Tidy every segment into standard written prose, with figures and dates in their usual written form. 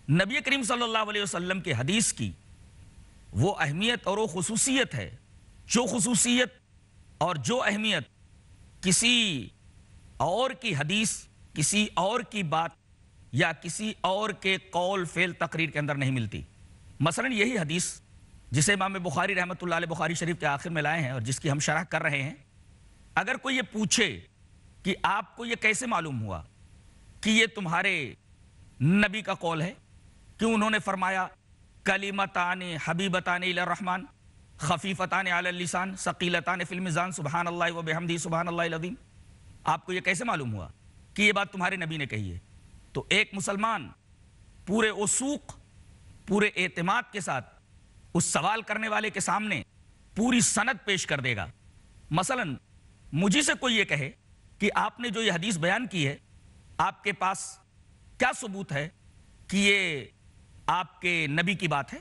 نبی کریم صلی اللہ علیہ وسلم کے حدیث کی وہ اہمیت اور وہ خصوصیت ہے، جو خصوصیت اور جو اہمیت کسی اور کی حدیث، کسی اور کی بات یا کسی اور کے قول فعل تقریر کے اندر نہیں ملتی۔ مثلا یہی حدیث جسے امام بخاری رحمۃ اللہ علیہ بخاری شریف کے آخر میں لائے ہیں اور جس کی ہم شرح کر رہے ہیں، اگر کوئی یہ پوچھے کہ آپ کو یہ کیسے معلوم ہوا کہ یہ تمہارے نبی کا قول ہے، کیوں انہوں نے فرمایا کلمتان حبیبتان الی الرحمن خفیفتان علی اللسان ثقیلتان فی المیزان سبحان اللہ و بحمدہ سبحان اللہ العظیم، آپ کو یہ کیسے معلوم ہوا کہ یہ بات تمہارے نبی نے کہی ہے؟ تو ایک مسلمان پورے وثوق، پورے اعتماد کے ساتھ اس سوال کرنے والے کے سامنے پوری سند پیش کر دے گا۔ مثلا مجھے سے کوئی یہ کہے کہ آپ نے جو یہ حدیث بیان کی ہے، آپ کے پاس کیا ثبوت ہے کہ یہ آپ کے نبی کی بات ہے،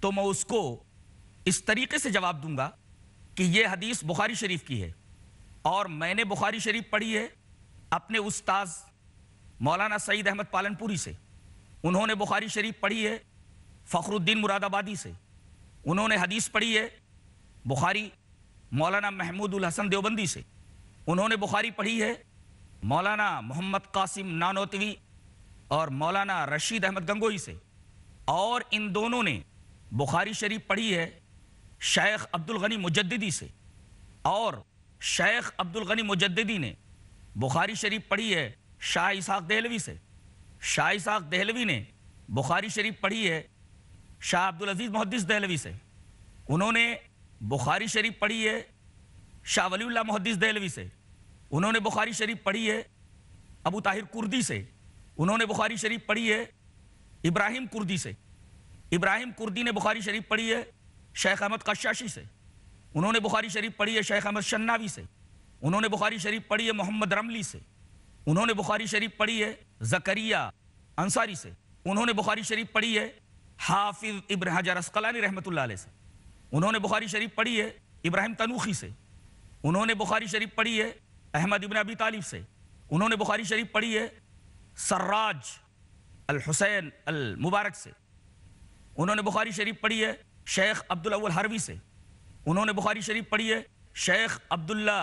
تو میں اس کو اس طریقے سے جواب دوں گا کہ یہ حدیث بخاری شریف کی ہے اور میں نے بخاری شریف پڑھی ہے اپنے استاذ مولانا سعید احمد پالنپوری سے، انہوں نے بخاری شریف پڑھی ہے فخر الدین مراد آبادی سے، انہوں نے حدیث پڑھی ہے بخاری مولانا محمود الحسن دیوبندی سے، انہوں نے بخاری پڑھی ہے مولانا محمد قاسم نانوتوی اور مولانا رشید احمد گنگوئی سے، اور ان دونوں نے بخاری شریف پڑھی ہے شیخ عبد الغنی مجددی سے، اور شیخ عبد الغنی مجددی نے بخاری شریف پڑھی ہے شاہ اسحاق دہلوی سے، شاہ اسحاق دہلوی نے بخاری شریف پڑھی ہے شاہ عبدالعزیز محدث دہلوی سے، انہوں نے بخاری شریف پڑھی ہے شاہ ولی اللہ محدث دہلوی سے، انہوں نے بخاری شریف پڑھی ہے ابو طاہر کردی سے، انہوں نے بخاری شریف پڑھی ہے ابراہیم کردی سے، ابراہیم کردی نے بخاری شریف پڑھی ہے شیخ احمد قشاشی سے، انہوں نے بخاری شریف پڑھی ہے شیخ احمد شناوی سے، انہوں نے بخاری شریف پڑھی ہے محمد رملی سے، انہوں نے بخاری شریف پڑھی ہے زکریہ انصاری سے، انہوں نے بخاری شریف پڑھی ہے حافظ ابن حجر عسقلانی رحمۃ اللہ علیہ سے، انہوں نے بخاری شریف پڑھی ہے ابراہیم تنوخی سے، انہوں نے بخاری شریف پڑھی ہے احمد ابن ابی طالب سے، انہوں نے بخاری شریف پڑھی ہے سراج الحسین المبارک سے، انہوں نے بخاری شریف پڑھی ہے شیخ عبدالاول حروی سے، انہوں نے بخاری شریف پڑھی ہے شیخ عبداللہ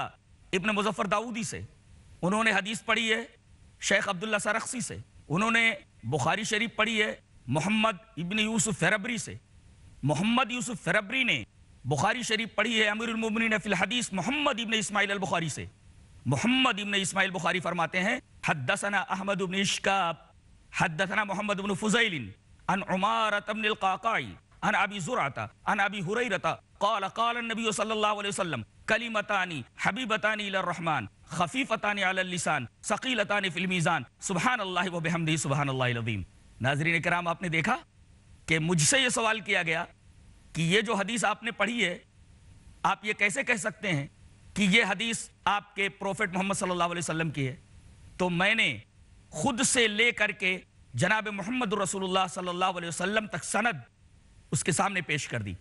ابن مظفر داؤدی سے، انہوں نے حدیث پڑھی ہے شیخ عبداللہ سرخسی سے، انہوں نے بخاری شریف پڑھی ہے محمد ابن یوسف فربری سے، محمد یوسف فربری نے بخاری شریف پڑھی ہے امیر المومنین فی الحدیث محمد ابن اسماعیل البخاری سے، محمد ابن اسماعیل بخاری فرماتے ہیں حدثنا احمد ابن اشکاب حدثنا محمد ابن فضیل عن عمارة بن القعقاع عن ابی زرعة عن ابی ہریرة قال قال النبی صلی اللہ علیہ وسلم کلمتان حبیبتان الی الرحمن خفیفتان علی اللسان ثقیلتان فی المیزان سبحان اللہ و بحمدہ سبحان اللہ العظیم۔ ناظرین کرام، آپ نے دیکھا کہ مجھ سے یہ سوال کیا گیا کہ یہ جو حدیث آپ نے پڑھی ہے، آپ یہ کیسے کہہ سکتے ہیں کہ یہ حدیث آپ کے پروفٹ محمد صلی اللہ علیہ وسلم کی ہے؟ تو میں نے خود سے لے کر کے جناب محمد رسول اللہ صلی اللہ علیہ وسلم تک سند اس کے سامنے پیش کر دی۔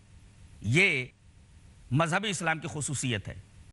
یہ مذہب اسلام کی خصوصیت ہے۔